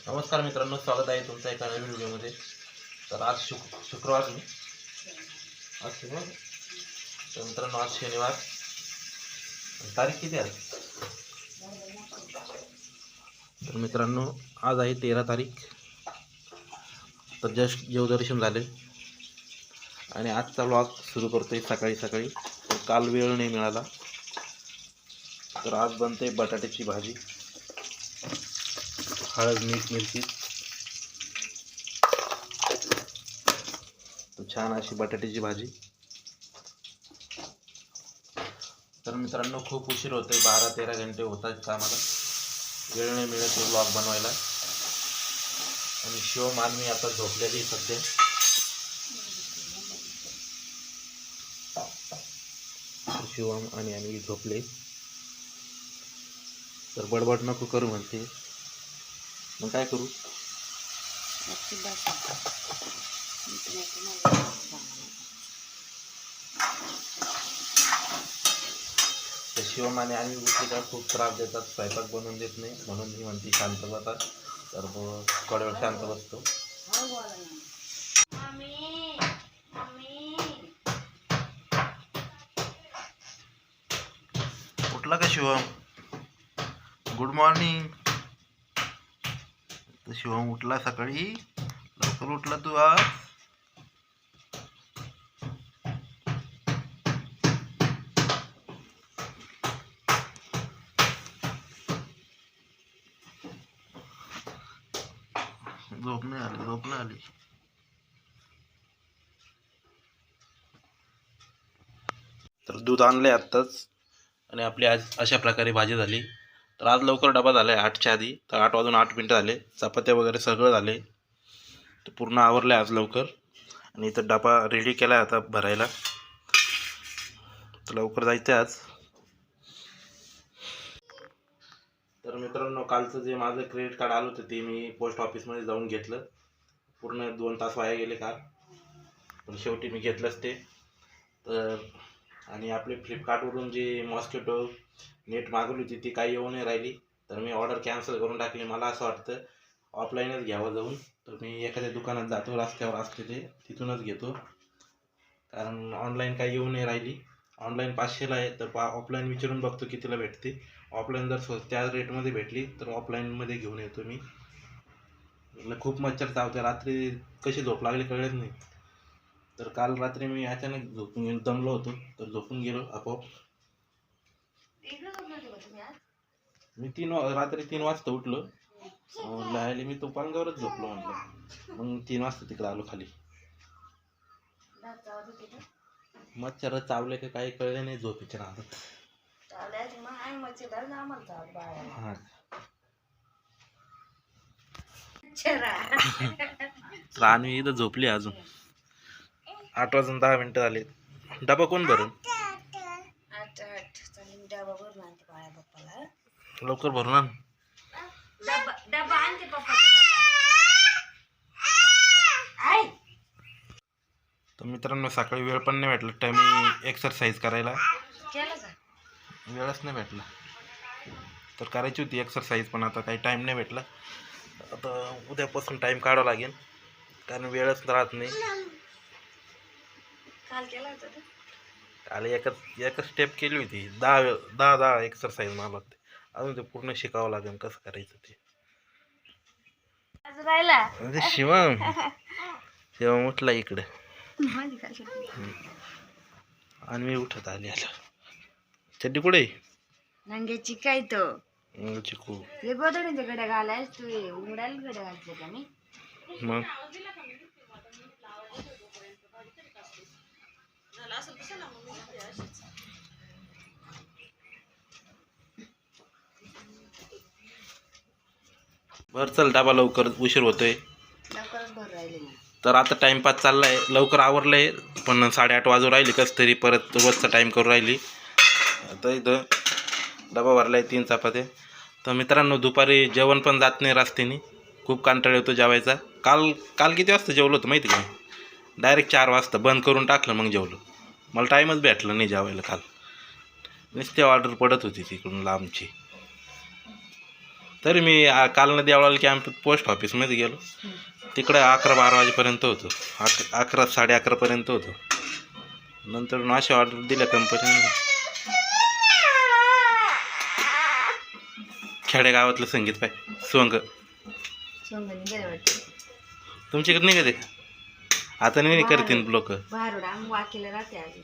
नमस्कार मित्रांनो, स्वागत आहे तुमचं एका नवीन व्हिडिओमध्ये। तर आज शुक्रवार आज शनिवार तर मित्रांनो आज शनिवार तारीख किती आहे? तर मित्रांनो आज आहे 13 तारीख। तर जस्ट देवदर्शन झाले आणि आजचा व्लॉग सुरू करतोय सकाळी सकाळी। काल वेळ नाही मिळाला तर आज बनते बटाट्याची भाजी, हळद मीठ मिरची। तो छान अशी बटाट्याची भाजी। तर मित्रांनो खूप उशीर होतोय, 12-13 घंटे होतात कामाला, वेळ नाही मिळत व्लॉग बनवायला। आणि शिवमानवी आता झोपलेली सध्या। शिवम आणि अन्वी झोपले तर बडबड नको करू म्हणते, मग काय करू? शिवम आणि आम्ही उठले का खूप त्रास देतात, स्वयंपाक बनवून देत नाही, म्हणून मी म्हणते शांत बसा। तर थोड्या वेळ शांत बसतो। उठला का शिवम? Good morning. तर शिवम उठला सकाळी, लवकर उठला तू आज। झोप नाही आली। तर दूध आणले आत्ताच आणि आपली आज अशा प्रकारे भाजी झाली। तर आज लवकर डबा झाला आहे 8च्या आधी, तर 8 वाजून 8 मिनटं झाले, चपात्या वगैरे सगळं झाले, तर पूर्ण आवरले आज लवकर। आणि इथं डबा रेडी केला आहे आता भरायला, तर लवकर जायचं आज। तर मित्रांनो कालचं जे माझं क्रेडिट कार्ड आलं होतं ते मी पोस्ट ऑफिसमध्ये जाऊन घेतलं। पूर्ण 2 तास वाया गेले काल, पण शेवटी मी घेतलंच ते। तर आणि आपले फ्लिपकार्टवरून जी मॉस्किटो नेट मागवली होती ती काही येऊ नाही राहिली, तर मी ऑर्डर कॅन्सल करून टाकली। मला असं वाटतं ऑफलाईनच घ्यावं जाऊन, तर मी एखाद्या दुकानात जातो, रस्त्यावर असते ते तिथूनच घेतो, कारण ऑनलाईन काही येऊ नाही राहिली। ऑनलाईन 500ला आहे, तर ऑफलाईन विचारून बघतो कितीला भेटते। ऑफलाईन जर त्या रेटमध्ये भेटली तर ऑफलाईनमध्ये घेऊन येतो मी। खूप मच्छर चावते, रात्री कशी झोप लागली कळत नाही। तर काल रात्री मी अचानक झोपून दमलो होतो, तर झोपून गेलो आपोआप। मी रात्री 3 वाजता उठलो, लायले मी तो पांगावरच झोपलो म्हटलं, मग 3 वाजता तिकडे आलो खाली। मच्छर चावले का काही कळले नाही झोपेच्या नादात। रानवी इथं झोपली अजून। 8 वाजून 10 मिनिटं झाले। डबा कोण भरून? लवकर भरून आण। तर मित्रांनो सकाळी वेळ पण नाही भेटला, टाइम एक्सरसाइज करायला वेळच नाही भेटला। तर करायची होती एक्सरसाइज, पण आता काही टाइम नाही भेटला। आता उद्यापासून टाइम काढावा लागेल, कारण वेळच राहत नाही। काल एकच स्टेप केली होती, 10 एक्सरसाइज मला लागते, अजून ते पूर्ण शिकावं लागेल कसं करायचं ते। शिवम उठला इकडे आणि मी उठत आली। आता चड्डी कुठे नंग्याची काय तो चिकू हे गोदडीच्या गड्या घालाय तू उमडायला गड्या घालते का मी मग बर चल डबा लवकर, उशीर होतोय। लवकरच भर राहिले। तर आता टाइमपास चाललाय, लवकर आवरलंय, पण 8:30 वाजून राहिली कस तरी, परत रोजचा टाइम करून राहिली। आता इथं डबा भरलाय 3 चपात्या। तर मित्रांनो दुपारी जेवण पण जात नाही रस्त्याने, खूप कंटाळा येतो जेवायचा। काल किती वाजता जेवलो होतं माहिती का? डायरेक्ट 4 वाजता बंद करून टाकलं, मग जेवलो। मला टाईमच भेटला नाही जेवायला काल, नुसती ऑर्डर पडत होती तिकडून लांबची। तरी मी काल ना देवळाला कॅम्प पोस्ट ऑफिसमध्ये गेलो, तिकडे 11-12 वाजेपर्यंत होतो. 11 11:30पर्यंत होतो. नंतर अशी ऑर्डर दिल्या कंपनीने. खेडेगावातलं संगीत पाय सोंग शेंगदाणे गेले वाटतं. तुमच्याकडे नाही का ते? आता नाही करतील लोक. भारुडा वाकीला राहते अजून.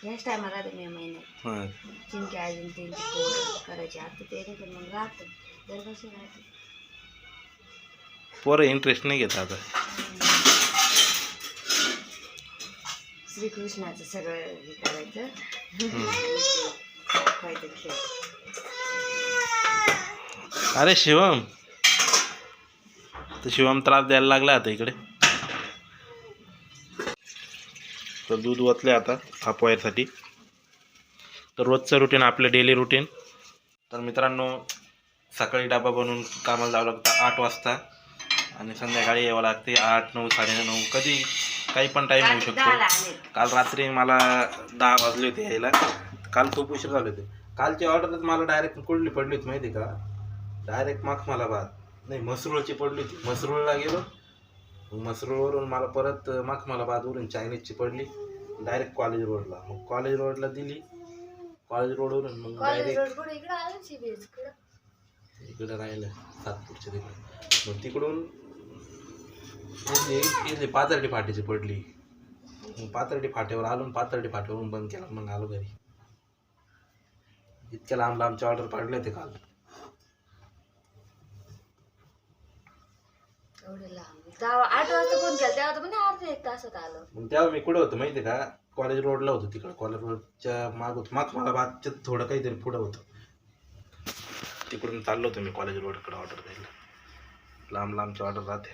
नेक्स्ट टायमा राहते मे महिन्यात. हां चिंकी अजून त्यांची पोळी करायची. आता ते नाही पण मग राहतं दरवर्षी राहते. पोरं इंटरेस्ट नाही घेत आता. श्रीकृष्णाचं सगळं हे करायचं. दाखवायचं खेळ. अरे शिवम, तर शिवम त्रास द्यायला लागला आता इकडे. तर दूध ओतले आता थापवायसाठी. तर रोजचं रुटीन आपलं डेली रुटीन. तर मित्रांनो, सकाळी डबा बनवून कामाला जावं लागतं 8 वाजता आणि संध्याकाळी यावं लागते 8, 9, 9:30. कधी काही पण टाईम होऊ शकतो. काल रात्री मला 10 वाजले होते यायला. काल खूप उशीर झाले होते. कालची ऑर्डरच मला डायरेक्ट कुठली पडली होती माहिती का? डायरेक्ट मखमलाबाद नाही, म्हसरूळची पडली होती. म्हसरूळला गेलो, म्हसरूळवरून मला परत मखमलाबादवरून चायनीजची पडली डायरेक्ट कॉलेज रोडला. मग कॉलेज रोडला दिली. कॉलेज रोडवरून मग डायरेक्ट इकडं राहिलं सातपूरच्या तिकडे. मग तिकडून इथली पाथर्डी फाटीची पडली. मग पाथर्डी फाट्यावर आलो, पाथर्डी फाट्यावरून बंद केला. मग आलो घरी. इतक्या लांब लांबचे ऑर्डर पडले होते काल. एवढे लांब 8 वाजता फोन केला तेव्हा तर पण अर्धा 1 तासात आलो. मग तेव्हा मी कुठे होतो माहिती का? कॉलेज रोडला होतो. तिकडं कॉलेज रोडच्या माग होतो. मला बादच्या थोडं काहीतरी पुढं होतं. तिकडून चाललो होतो मी कॉलेज रोडकडे ऑर्डर द्यायला. लांब लांबची ऑर्डर राहते.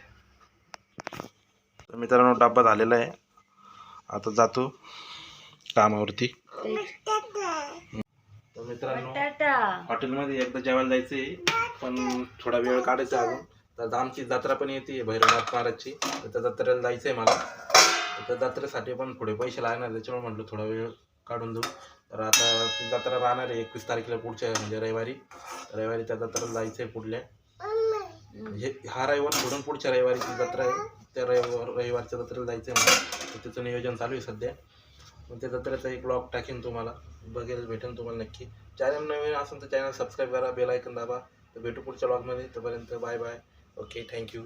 तर मित्रांनो, डब्बा झालेला आहे. आता जातो कामावरती. तर मित्रांनो, हॉटेलमध्ये एकदा जेवायला जायचं पण थोडा वेळ काढायचा अजून. तर आमची जत्रा पण येते भैरवनाथ महाराजची. तर त्या जत्रेला जायचं आहे मला. तर त्या जत्रेसाठी पण थोडे पैसे लागणार, त्याच्यामुळे म्हटलं थोडा वेळ काढून देऊ. तर आता ती जत्रा राहणार आहे 21 तारखेला, पुढच्या म्हणजे रविवारी त्या जत्रेला जायचं आहे. पुढल्या म्हणजे हा रविवार सोडून पुढच्या रविवारी ती जत्रा आहे. त्या रविवारच्या जत्रेला जायचं आहे मला. तर त्याचं नियोजन चालू आहे सध्या. मग त्या जत्रेचा एक ब्लॉग टाकीन, तुम्हाला बघायला भेटेल तुम्हाला नक्की. चॅनल नवीन असेल तर चॅनल सबस्क्राईब करा, बेल आयकन दाबा. तर भेटू पुढच्या ब्लॉगमध्ये. तोपर्यंत बाय बाय. Okay, thank you.